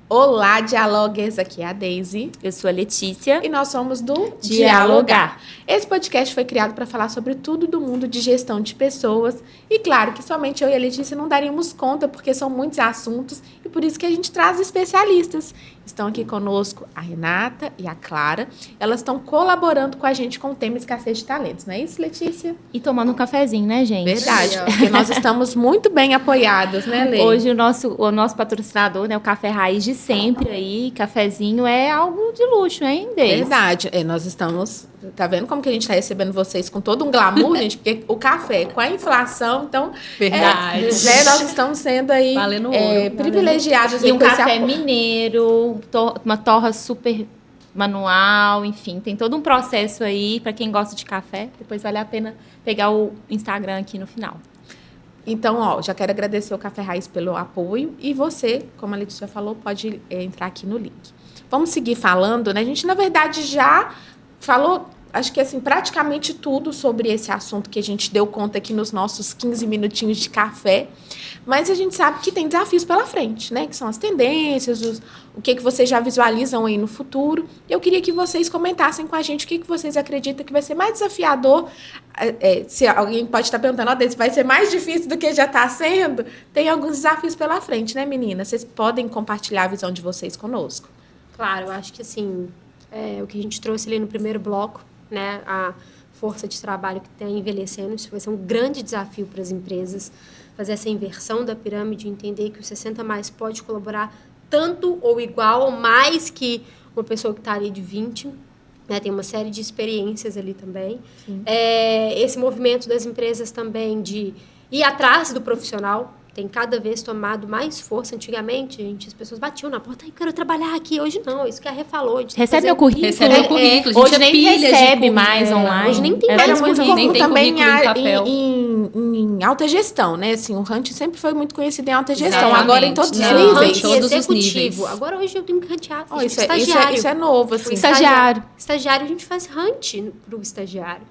Olá, dialoguers! Aqui é a Daisy. Eu sou a Letícia. E nós somos do Dialogar. Esse podcast foi criado para falar sobre tudo do mundo de gestão de pessoas. E claro que somente eu e a Letícia não daríamos conta, porque são muitos assuntos. E por isso que a gente traz especialistas. Estão aqui conosco a Renata e a Clara. Elas estão colaborando com a gente com o tema escassez de talentos. Não é isso, Letícia? E tomando um cafezinho, né, gente? Verdade, porque nós estamos muito bem apoiadas, né, Lê? Hoje o nosso patrocinador, né, o Café Raiz de sempre aí, cafezinho é algo de luxo, hein, Deise? Verdade. Nós estamos... Tá vendo como que a gente está recebendo vocês com todo um glamour, gente? Porque o café, com a inflação, então... Verdade. Né, nós estamos sendo aí privilegiados. E um café mineiro, uma torra super manual, enfim. Tem todo um processo aí, para quem gosta de café. Depois vale a pena pegar o Instagram aqui no final. Então, já quero agradecer ao Café Raiz pelo apoio. E você, como a Letícia falou, pode entrar aqui no link. Vamos seguir falando, né? A gente, na verdade, já falou, acho que assim, praticamente tudo sobre esse assunto que a gente deu conta aqui nos nossos 15 minutinhos de café. Mas a gente sabe que tem desafios pela frente, né? Que são as tendências, o que vocês já visualizam aí no futuro. Eu queria que vocês comentassem com a gente o que vocês acreditam que vai ser mais desafiador. Se alguém pode estar perguntando, se vai ser mais difícil do que já está sendo, tem alguns desafios pela frente, né, meninas? Vocês podem compartilhar a visão de vocês conosco. Claro, eu acho que assim, o que a gente trouxe ali no primeiro bloco, né, a força de trabalho que está envelhecendo, isso vai ser um grande desafio para as empresas, fazer essa inversão da pirâmide, entender que o 60 mais pode colaborar tanto ou igual ou mais que uma pessoa que está ali de 20, né, tem uma série de experiências ali também. Esse movimento das empresas também de ir atrás do profissional, tem cada vez tomado mais força. Antigamente, gente, as pessoas batiam na porta, eu quero trabalhar aqui. Hoje não, isso que a Rê falou. Recebe meu currículo. Recebe o currículo. Hoje nem recebe mais online. Hoje nem tem Era mais muito currículo. comum também em em alta gestão, né? Assim, o Hunt sempre foi muito conhecido em alta gestão. Exatamente. Agora em todos os Não, níveis. todos os Executivo. níveis. Agora hoje eu tenho que rantear. Isso é novo, assim. Estagiário. Estagiário, a gente faz hunt para o estagiário.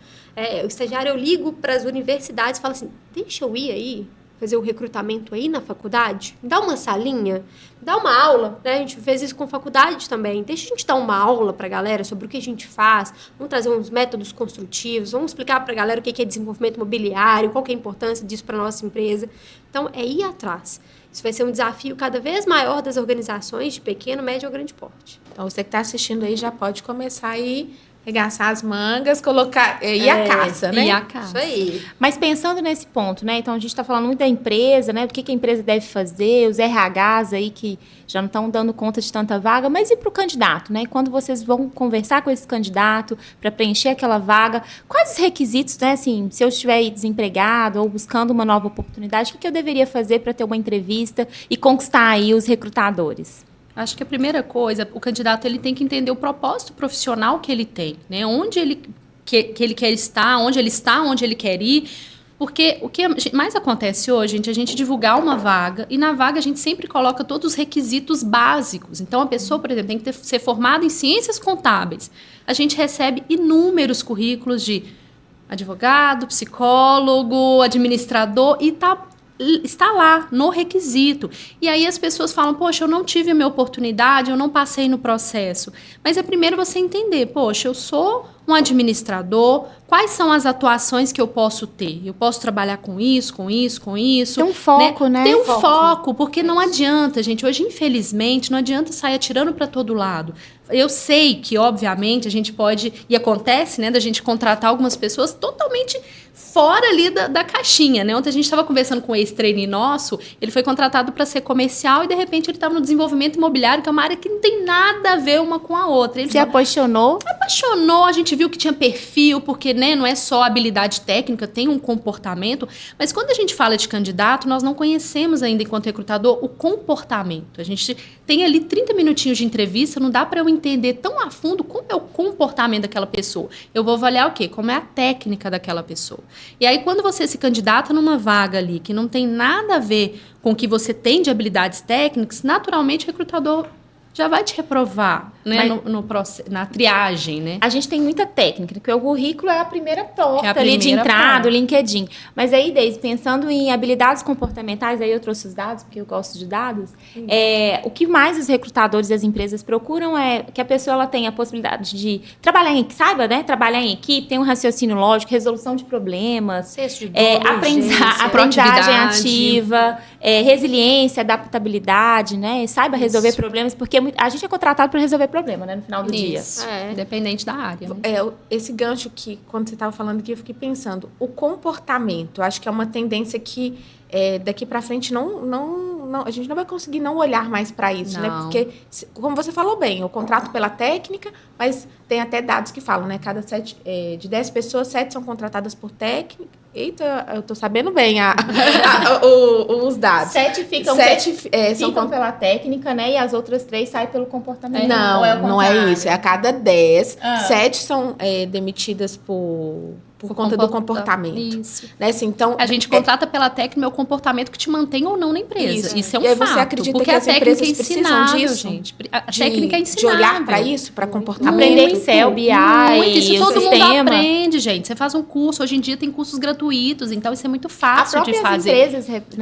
O estagiário, eu ligo para as universidades e falo assim, deixa eu ir aí, fazer o recrutamento aí na faculdade, me dá uma salinha, me dá uma aula, né? A gente fez isso com faculdade também. Deixa a gente dar uma aula para a galera sobre o que a gente faz, vamos trazer uns métodos construtivos, vamos explicar para a galera o que é desenvolvimento imobiliário, qual que é a importância disso para a nossa empresa. Então, é ir atrás. Isso vai ser um desafio cada vez maior das organizações de pequeno, médio ou grande porte. Então, você que está assistindo aí já pode começar aí regaçar as mangas, colocar... E a caça, né? E a caça. Isso aí. Mas pensando nesse ponto, né? Então, a gente está falando muito da empresa, né? Do que a empresa deve fazer, os RHs aí que já não estão dando conta de tanta vaga, mas e para o candidato, né? Quando vocês vão conversar com esse candidato para preencher aquela vaga, quais os requisitos, né? Assim, se eu estiver desempregado ou buscando uma nova oportunidade, o que eu deveria fazer para ter uma entrevista e conquistar aí os recrutadores? Acho que a primeira coisa, o candidato ele tem que entender o propósito profissional que ele tem, né? Onde ele quer estar, onde ele quer ir. Porque o que mais acontece hoje, gente, é a gente divulgar uma vaga e na vaga a gente sempre coloca todos os requisitos básicos. Então, a pessoa, por exemplo, tem que ser formada em ciências contábeis. A gente recebe inúmeros currículos de advogado, psicólogo, administrador e está lá no requisito. E aí as pessoas falam, poxa, eu não tive a minha oportunidade, eu não passei no processo. Mas é primeiro você entender, poxa, eu sou um administrador, quais são as atuações que eu posso ter? Eu posso trabalhar com isso, com isso, com isso. Tem um foco, né? Tem um foco, porque não adianta, gente. Hoje, infelizmente, não adianta sair atirando para todo lado. Eu sei que, obviamente, a gente pode, e acontece, né, da gente contratar algumas pessoas totalmente fora ali da caixinha, né? Ontem a gente estava conversando com um ex-trainee nosso, ele foi contratado para ser comercial e, de repente, ele estava no desenvolvimento imobiliário, que é uma área que não tem nada a ver uma com a outra. Ele se apaixonou? Apaixonou, a gente viu que tinha perfil, porque, né, não é só habilidade técnica, tem um comportamento. Mas quando a gente fala de candidato, nós não conhecemos ainda, enquanto recrutador, o comportamento. A gente tem ali 30 minutinhos de entrevista, não dá para eu entender tão a fundo como é o comportamento daquela pessoa. Eu vou avaliar o quê? Como é a técnica daquela pessoa. E aí, quando você se candidata numa vaga ali que não tem nada a ver com o que você tem de habilidades técnicas, naturalmente o recrutador já vai te reprovar, né? Mas, na triagem, né? A gente tem muita técnica, porque o currículo é a primeira porta ali de primeira entrada, porta. o LinkedIn. Mas aí, Deise, pensando em habilidades comportamentais, aí eu trouxe os dados, porque eu gosto de dados, o que mais os recrutadores e as empresas procuram é que a pessoa ela tenha a possibilidade de trabalhar trabalhar em equipe, ter um raciocínio lógico, resolução de problemas, Senso de dor, aprendizagem proatividade. ativa, resiliência, adaptabilidade, né? Saiba resolver problemas, porque a gente é contratado para resolver problema, né? No final do dia. Isso, independente da área. Né? Esse gancho que, quando você estava falando aqui, eu fiquei pensando. O comportamento, acho que é uma tendência que daqui para frente a gente não vai conseguir não olhar mais para isso, né? Porque, como você falou bem, eu contrato pela técnica, mas tem até dados que falam, né? De 10 pessoas, 7 são contratadas por técnica. Eita, eu tô sabendo bem os dados. 7 ficam pela técnica, né? E as outras 3 saem pelo comportamento. Não é isso. É a cada 10, 7 são demitidas por conta do comportamento. Isso. Né? Assim, então, a gente contrata pela técnica, é o comportamento que te mantém ou não na empresa. Isso é um e aí fato. Você acredita porque que as empresas precisam disso? Gente. A técnica é ensinável. De olhar para isso, para comportamento. Aprender Excel, BI, isso todo sistema. mundo aprende, gente. Você faz um curso, hoje em dia tem cursos gratuitos, então isso é muito fácil de fazer.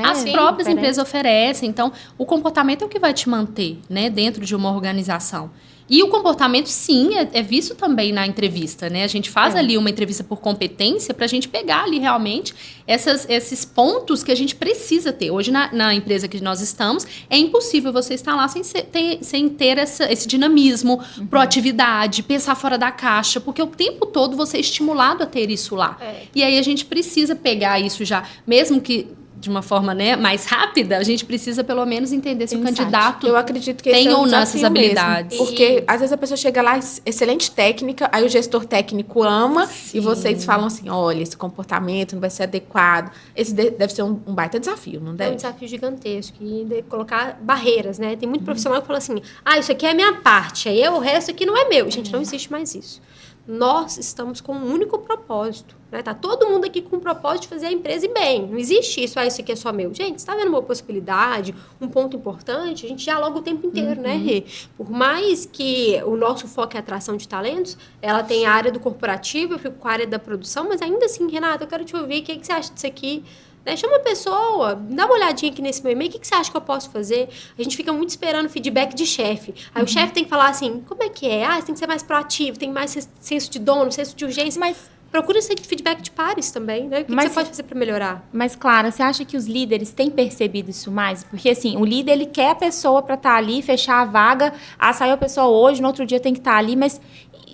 As próprias empresas oferecem. Então, o comportamento é o que vai te manter, né, dentro de uma organização. E o comportamento, sim, é visto também na entrevista, né? A gente faz ali uma entrevista por competência para a gente pegar ali realmente esses pontos que a gente precisa ter. Hoje, na empresa que nós estamos, é impossível você estar lá sem ter esse dinamismo, proatividade, pensar fora da caixa, porque o tempo todo você é estimulado a ter isso lá. E aí a gente precisa pegar isso já, mesmo que de uma forma, né, mais rápida, a gente precisa pelo menos entender se o candidato eu acredito que tem esse ou não essas habilidades. Mesmo, porque às vezes a pessoa chega lá, excelente técnica, aí o gestor técnico ama e vocês falam assim, olha, esse comportamento não vai ser adequado. Esse deve ser um baita desafio, não deve? É um desafio gigantesco e colocar barreiras, né? Tem muito profissional que fala assim, isso aqui é a minha parte, aí o resto aqui não é meu. Gente, não existe mais isso. Nós estamos com um único propósito, né? Tá todo mundo aqui com o propósito de fazer a empresa ir bem. Não existe isso, isso aqui é só meu. Gente, você tá vendo uma possibilidade, um ponto importante? A gente dialoga o tempo inteiro, né, Rê? Por mais que o nosso foco é atração de talentos, ela tem a área do corporativo, eu fico com a área da produção, mas ainda assim, Renata, eu quero te ouvir, o que você acha disso aqui? Né? Chama a pessoa, dá uma olhadinha aqui nesse meu e-mail, o que você acha que eu posso fazer? A gente fica muito esperando feedback de chefe. Aí o chefe tem que falar assim, como é que é? Você tem que ser mais proativo, tem mais senso de dono, senso de urgência. Mas procura esse feedback de pares também, né? O que você pode fazer para melhorar? Mas, Clara, você acha que os líderes têm percebido isso mais? Porque, assim, o líder, ele quer a pessoa para estar ali, fechar a vaga, saiu a pessoa hoje, no outro dia tem que estar ali, mas...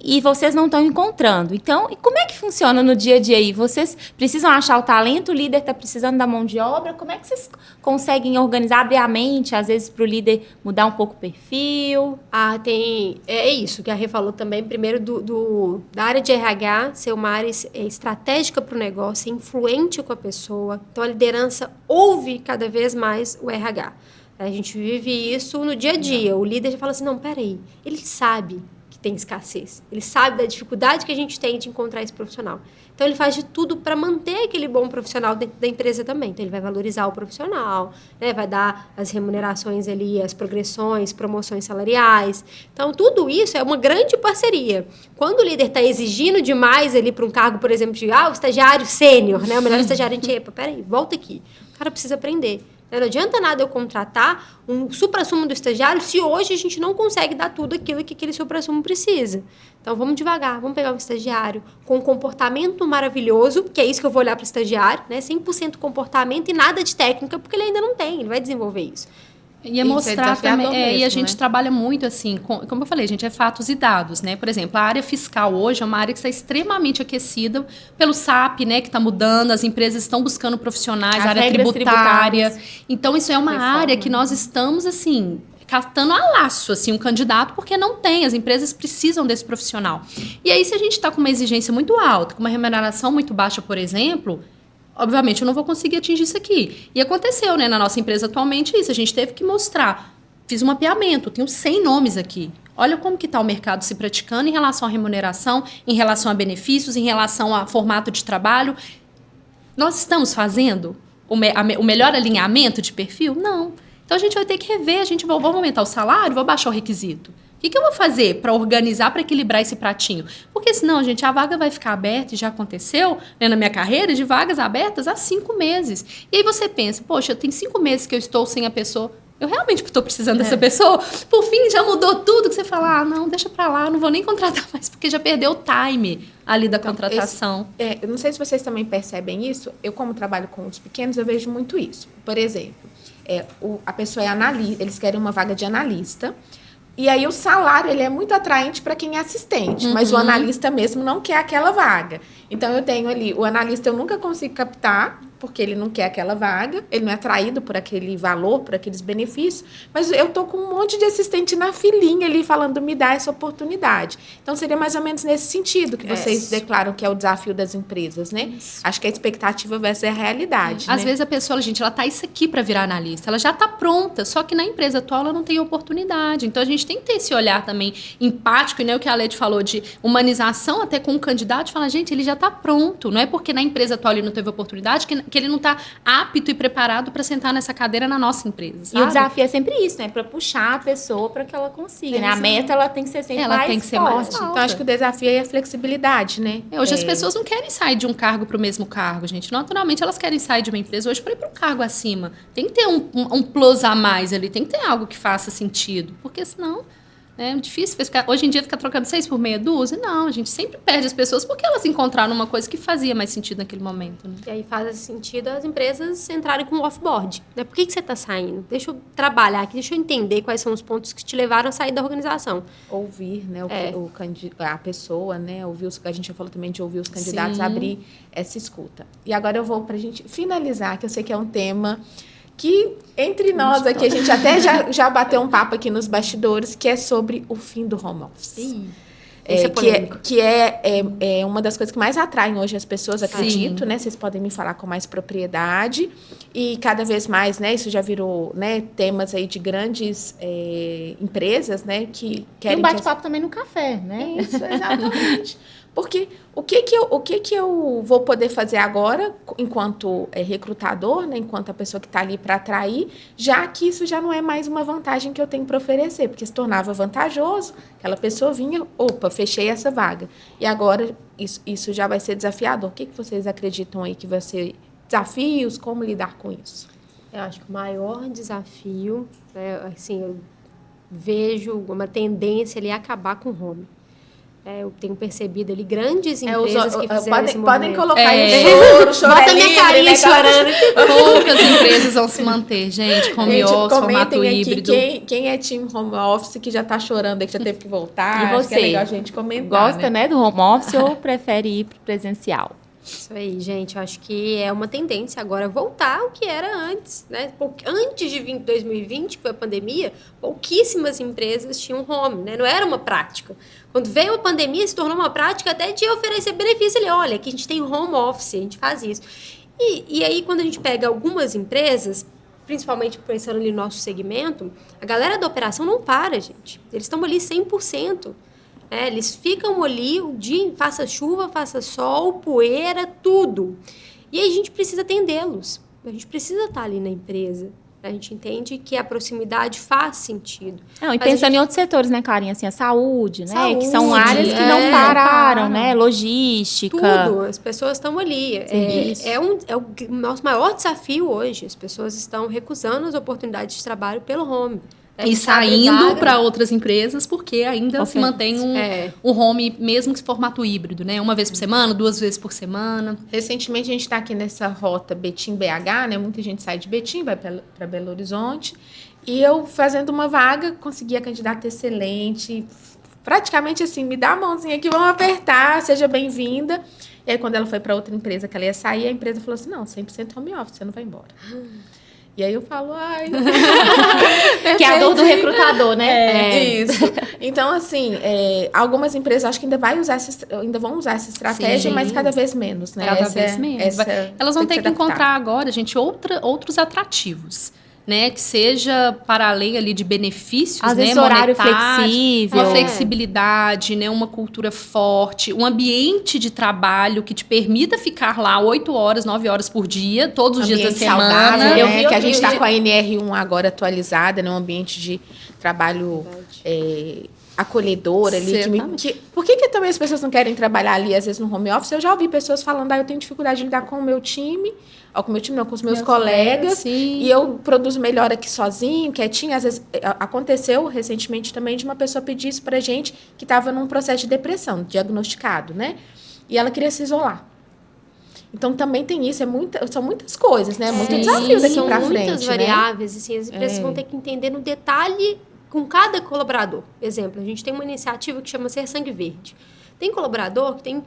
E vocês não estão encontrando. Então, e como é que funciona no dia a dia aí? Vocês precisam achar o talento, o líder está precisando da mão de obra. Como é que vocês conseguem organizar, abrir a mente, às vezes, para o líder mudar um pouco o perfil? É isso que a Rê falou também. Primeiro, da área de RH ser uma área estratégica para o negócio, ser influente com a pessoa. Então, a liderança ouve cada vez mais o RH. A gente vive isso no dia a dia. O líder já fala assim, não, peraí, ele sabe tem escassez. Ele sabe da dificuldade que a gente tem de encontrar esse profissional. Então, ele faz de tudo para manter aquele bom profissional dentro da empresa também. Então, ele vai valorizar o profissional, né? Vai dar as remunerações ali, as progressões, promoções salariais. Então, tudo isso é uma grande parceria. Quando o líder está exigindo demais ali para um cargo, por exemplo, de o estagiário sênior, né? O melhor estagiário, a gente, epa, peraí, volta aqui. O cara precisa aprender. Não adianta nada eu contratar um supra-sumo do estagiário se hoje a gente não consegue dar tudo aquilo que aquele supra-sumo precisa. Então, vamos devagar, vamos pegar um estagiário com um comportamento maravilhoso, que é isso que eu vou olhar para o estagiário, né? 100% comportamento e nada de técnica, porque ele ainda não tem, ele vai desenvolver isso. E mostrar também, mesmo, e a gente trabalha muito assim, como eu falei, gente, é fatos e dados, né? Por exemplo, a área fiscal hoje é uma área que está extremamente aquecida pelo SAP, né? Que está mudando, as empresas estão buscando profissionais, a área tributária. Então, isso é uma área que nós estamos, assim, catando a laço, assim, um candidato, porque não tem, as empresas precisam desse profissional. E aí, se a gente está com uma exigência muito alta, com uma remuneração muito baixa, por exemplo... Obviamente, eu não vou conseguir atingir isso aqui. E aconteceu, né, na nossa empresa atualmente isso. A gente teve que mostrar. Fiz um mapeamento, tenho 100 nomes aqui. Olha como que está o mercado se praticando em relação à remuneração, em relação a benefícios, em relação a formato de trabalho. Nós estamos fazendo o melhor alinhamento de perfil? Não. Então, a gente vai ter que rever, vamos aumentar o salário, vou baixar o requisito. O que eu vou fazer para organizar, para equilibrar esse pratinho? Porque senão, gente, a vaga vai ficar aberta, e já aconteceu, né, na minha carreira, de vagas abertas há 5 meses. E aí você pensa, poxa, tem 5 meses que eu estou sem a pessoa, eu realmente estou precisando dessa pessoa? Por fim, já mudou tudo, que você fala, não, deixa para lá, não vou nem contratar mais, porque já perdeu o time ali da contratação. Eu não sei se vocês também percebem isso, eu como trabalho com os pequenos, eu vejo muito isso. Por exemplo, a pessoa é analista, eles querem uma vaga de analista, e aí o salário ele é muito atraente para quem é assistente, mas o analista mesmo não quer aquela vaga. Então eu tenho ali, o analista eu nunca consigo captar, porque ele não quer aquela vaga, ele não é atraído por aquele valor, por aqueles benefícios, mas eu tô com um monte de assistente na filinha ali falando, me dá essa oportunidade. Então seria mais ou menos nesse sentido que vocês declaram que é o desafio das empresas, né? Isso. Acho que a expectativa vai ser a realidade. Às vezes a pessoa, gente, ela tá isso aqui para virar analista, ela já tá pronta, só que na empresa atual ela não tem oportunidade. Então a gente tem que ter esse olhar também empático, né? O que a Lede falou de humanização até com o candidato, fala, gente, ele já tá pronto, não é porque na empresa atual ele não teve oportunidade que ele não está apto e preparado para sentar nessa cadeira na nossa empresa, sabe? E o desafio é sempre isso, né? Para puxar a pessoa para que ela consiga, né? A meta, ela tem que ser sempre mais tem que ser forte. mais Então, acho que o desafio é a flexibilidade, né? Hoje as pessoas não querem sair de um cargo para o mesmo cargo, gente. Naturalmente, elas querem sair de uma empresa hoje para ir para um cargo acima. Tem que ter um plus a mais ali, tem que ter algo que faça sentido, porque senão... É difícil hoje em dia ficar trocando 6 por meia dúzia. Não, a gente sempre perde as pessoas porque elas encontraram uma coisa que fazia mais sentido naquele momento. Né? E aí faz sentido as empresas entrarem com o off-board. Né? Por que você está saindo? Deixa eu trabalhar aqui, deixa eu entender quais são os pontos que te levaram a sair da organização. Ouvir, né, a pessoa, né, a gente já falou também de ouvir os candidatos, abrir essa escuta. E agora eu vou para a gente finalizar, que eu sei que é um tema... que entre nós aqui, a gente até já bateu um papo aqui nos bastidores, que é sobre o fim do home office. Sim. Que é uma das coisas que mais atraem hoje as pessoas, acredito, né? Vocês podem me falar com mais propriedade. E cada vez mais, né? Isso já virou, né, temas aí de grandes empresas, né? Que querem... E um bate-papo também no café, né? Isso, exatamente. Porque o que eu vou poder fazer agora, enquanto recrutador, né, enquanto a pessoa que está ali para atrair, já que isso já não é mais uma vantagem que eu tenho para oferecer, porque se tornava vantajoso, aquela pessoa vinha, opa, fechei essa vaga. E agora isso já vai ser desafiador. O que vocês acreditam aí que vai ser desafios, como lidar com isso? Eu acho que o maior desafio, né, assim, eu vejo uma tendência ali a acabar com o home. Eu tenho percebido ali grandes empresas que fizeram esse movimento. Podem colocar aí choro, bota minha carinha chorando. Poucas empresas vão se manter, gente, home office, formato híbrido. Quem é time home office que já está chorando, que já teve que voltar. E você? Acho que é legal a gente comentar. Gosta, né, do home office ou prefere ir para o presencial? Isso aí, gente. Eu acho que é uma tendência agora voltar ao que era antes, né? Antes de 2020, que foi a pandemia, pouquíssimas empresas tinham home, né? Não era uma prática. Quando veio a pandemia, se tornou uma prática até de oferecer benefício. Olha, aqui a gente tem home office, a gente faz isso. E aí, quando a gente pega algumas empresas, principalmente pensando ali no nosso segmento, a galera da operação não para, gente. Eles estão ali 100%. Eles ficam ali o dia, faça chuva, faça sol, poeira, tudo. E aí a gente precisa atendê-los. A gente precisa estar ali na empresa. A gente entende que a proximidade faz sentido. E pensando em outros setores, né, Clarinha? Assim, a saúde, né? Saúde, que são áreas que não pararam, né? Logística. Tudo. As pessoas estão ali. É o nosso maior desafio hoje. As pessoas estão recusando as oportunidades de trabalho pelo home. E saindo para outras empresas, porque ainda se mantém um home, mesmo que formato híbrido, né? 1 vez por semana, 2 vezes por semana. Recentemente, a gente está aqui nessa rota Betim-BH, né? Muita gente sai de Betim, vai para Belo Horizonte. E eu, fazendo uma vaga, consegui a candidata excelente. Praticamente assim, me dá a mãozinha aqui, vamos apertar, seja bem-vinda. E aí, quando ela foi para outra empresa que ela ia sair, a empresa falou assim, não, 100% home office, você não vai embora. E aí eu falo, ai... que é a dor do recrutador, né? Isso. Então, assim, algumas empresas acho que ainda vão usar essa estratégia, mas cada vez menos, né? Cada vez menos. Elas vão ter que encontrar agora, gente, outros atrativos. né, que seja para além ali de benefícios, às né, vezes horário monetários, flexível. uma flexibilidade, né, uma cultura forte, um ambiente de trabalho que te permita ficar lá 8 horas, 9 horas por dia, todos os dias da semana. Saudável, Eu né? vi Que a gente está outro com a NR1 agora atualizada, né? Um ambiente de trabalho acolhedor ali. Por que também as pessoas não querem trabalhar ali, às vezes, no home office? Eu já ouvi pessoas falando, eu tenho dificuldade de lidar com o meu time, ou com o meu time não, com os meus colegas, e eu produzo melhor aqui sozinho, quietinho. Às vezes, aconteceu recentemente também de uma pessoa pedir isso pra gente, que estava num processo de depressão, diagnosticado, né? E ela queria se isolar. Então, também tem isso, são muitas coisas, né? Muito desafio daqui para frente. São muitas variáveis, assim, as empresas vão ter que entender no detalhe com cada colaborador. Exemplo, a gente tem uma iniciativa que chama Ser Sangue Verde. Tem colaborador que tem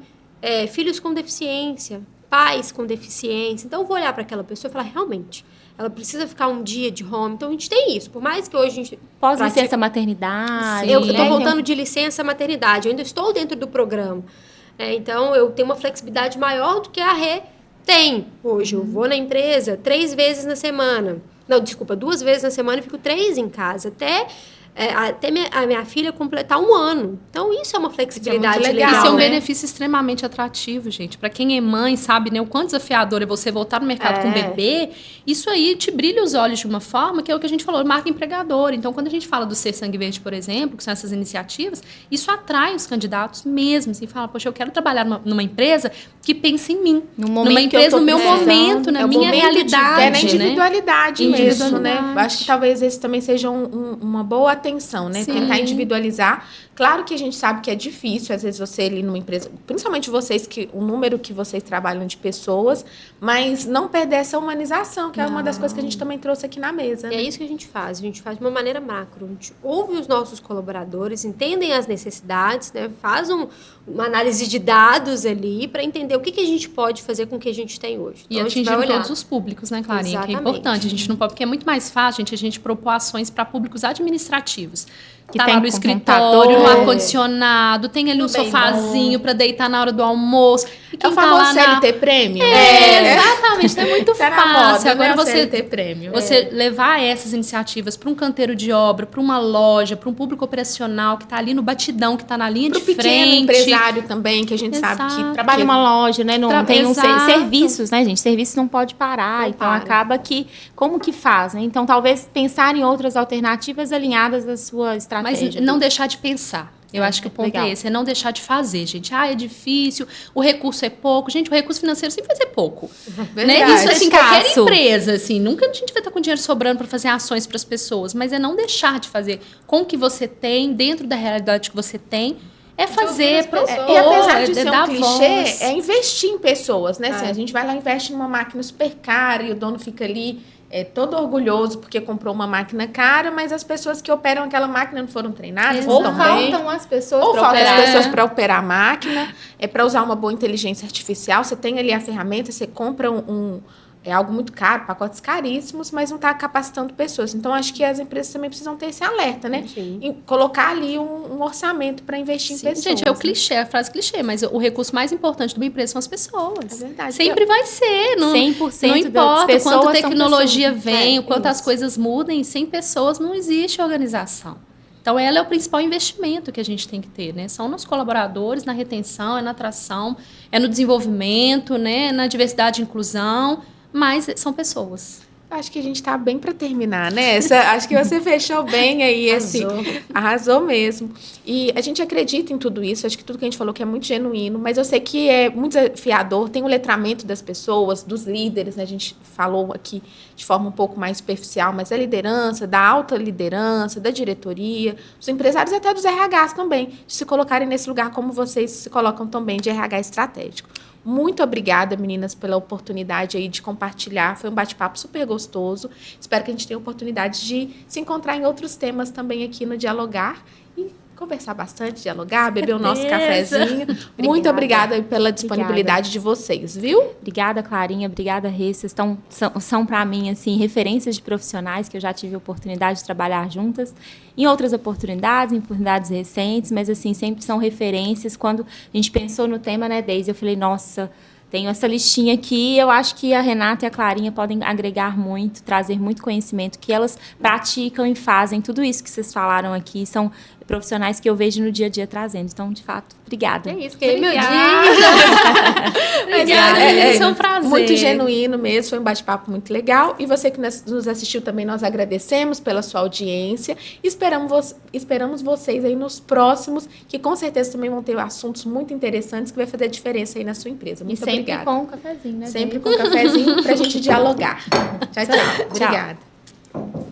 filhos com deficiência, pais com deficiência. Então, eu vou olhar para aquela pessoa e falar, realmente, ela precisa ficar um dia de home. Então, a gente tem isso. Por mais que hoje a gente... Pós-licença maternidade. Eu estou voltando de licença maternidade. Eu ainda estou dentro do programa. Então, eu tenho uma flexibilidade maior do que a Rê tem. Hoje, eu vou na empresa 3 vezes na semana. Não, desculpa, 2 vezes na semana e fico 3 em casa. Até a minha filha completar 1 ano. Então, isso é uma flexibilidade legal. Isso é um né? benefício extremamente atrativo, gente. Para quem é mãe, sabe, né, o quanto desafiador é você voltar no mercado com um bebê. Isso aí te brilha os olhos de uma forma que é o que a gente falou, marca empregador. Então, quando a gente fala do Ser Sangue Verde, por exemplo, que são essas iniciativas, isso atrai os candidatos mesmo. Assim, fala, poxa, eu quero trabalhar numa empresa que pense em mim. Numa empresa, no meu momento, na minha realidade. Na individualidade mesmo, né? Individualidade. Acho que talvez esse também seja uma boa atenção, né? Sim. Tentar individualizar. Claro que a gente sabe que é difícil, às vezes você ali numa empresa, principalmente vocês, o número que vocês trabalham de pessoas, mas não perder essa humanização, que é uma das coisas que a gente também trouxe aqui na mesa. É isso que a gente faz de uma maneira macro. A gente ouve os nossos colaboradores, entendem as necessidades, né? Faz uma análise de dados ali para entender o que a gente pode fazer com o que a gente tem hoje. E então, atingindo todos os públicos, né, Clarinha? Exatamente. Que é importante. A gente não pode, porque é muito mais fácil, a gente propor ações para públicos administrativos. Que tá tem lá no escritório, no ar-condicionado, tem ali um sofazinho para deitar na hora do almoço. E É o famoso CLT Prêmio. Exatamente, é muito Tá na fácil. moda, Agora né, o você CLT Prêmio. Você levar essas iniciativas para um canteiro de obra, para uma loja, para um público operacional que está ali no batidão, que está na linha de frente. Pro pequeno empresário também, que a gente sabe que trabalha em uma loja, né? Não tem serviços, né, gente? Serviço não pode parar. Não então, para. acaba que... Como que faz, né? Então, talvez pensar em outras alternativas alinhadas à sua estratégia. Mas não deixar de pensar. Eu acho que o ponto é esse, é não deixar de fazer, gente. É difícil, o recurso é pouco. Gente, o recurso financeiro sempre vai ser pouco. Né? Isso, assim, qualquer empresa, assim, nunca a gente vai estar com dinheiro sobrando para fazer ações para as pessoas, mas é não deixar de fazer com o que você tem, dentro da realidade que você tem, é fazer, propor, e apesar de ser um clichê, voz. é investir em pessoas, né? Assim, a gente vai lá e investe numa máquina super cara e o dono fica ali todo orgulhoso porque comprou uma máquina cara, mas as pessoas que operam aquela máquina não foram treinadas, Ou não faltam as pessoas ou para faltam operar. as pessoas para operar a máquina, para usar uma boa inteligência artificial. Você tem ali a ferramenta, você compra algo muito caro, pacotes caríssimos, mas não está capacitando pessoas. Então, acho que as empresas também precisam ter esse alerta, né? E colocar ali um orçamento para investir em pessoas. Gente, é o clichê, a frase clichê, mas o recurso mais importante de uma empresa são as pessoas. É verdade. Sempre vai ser. Não, 100% não importa das pessoas quanto tecnologia são vem, o quanto as isso. coisas mudem, sem pessoas não existe organização. Então, ela é o principal investimento que a gente tem que ter, né? São nos colaboradores, na retenção, é na atração, é no desenvolvimento, né? Na diversidade e inclusão, mas são pessoas. Acho que a gente está bem para terminar, né? Acho que você fechou bem aí. Arrasou mesmo. E a gente acredita em tudo isso. Acho que tudo que a gente falou que é muito genuíno, mas eu sei que é muito desafiador. Tem o letramento das pessoas, dos líderes, né? A gente falou aqui de forma um pouco mais superficial, mas da liderança, da alta liderança, da diretoria, dos empresários e até dos RHs também, de se colocarem nesse lugar como vocês se colocam também, de RH estratégico. Muito obrigada, meninas, pela oportunidade aí de compartilhar. Foi um bate-papo super gostoso. Espero que a gente tenha a oportunidade de se encontrar em outros temas também aqui no Dialogar e conversar bastante, dialogar, beber o nosso cafezinho. Muito obrigada aí pela disponibilidade de vocês, viu? Obrigada, Clarinha. Obrigada, Rê. Vocês são para mim, assim, referências de profissionais que eu já tive a oportunidade de trabalhar juntas em outras oportunidades, em oportunidades recentes, mas, assim, sempre são referências. Quando a gente pensou no tema, né, Deise, eu falei, nossa, Tenho essa listinha aqui, eu acho que a Renata e a Clarinha podem agregar muito, trazer muito conhecimento, que elas praticam e fazem tudo isso que vocês falaram aqui, são profissionais que eu vejo no dia a dia trazendo. Então, de fato, obrigada. É isso, que é meu dia. Obrigada, foi um prazer. Muito genuíno mesmo, foi um bate-papo muito legal. E você que nos assistiu também, nós agradecemos pela sua audiência. Esperamos vocês aí nos próximos, que com certeza também vão ter assuntos muito interessantes que vai fazer a diferença aí na sua empresa. Muito obrigada. Sempre com um cafezinho, né? Sempre com um cafezinho pra gente dialogar. Tchau, tchau. Obrigada.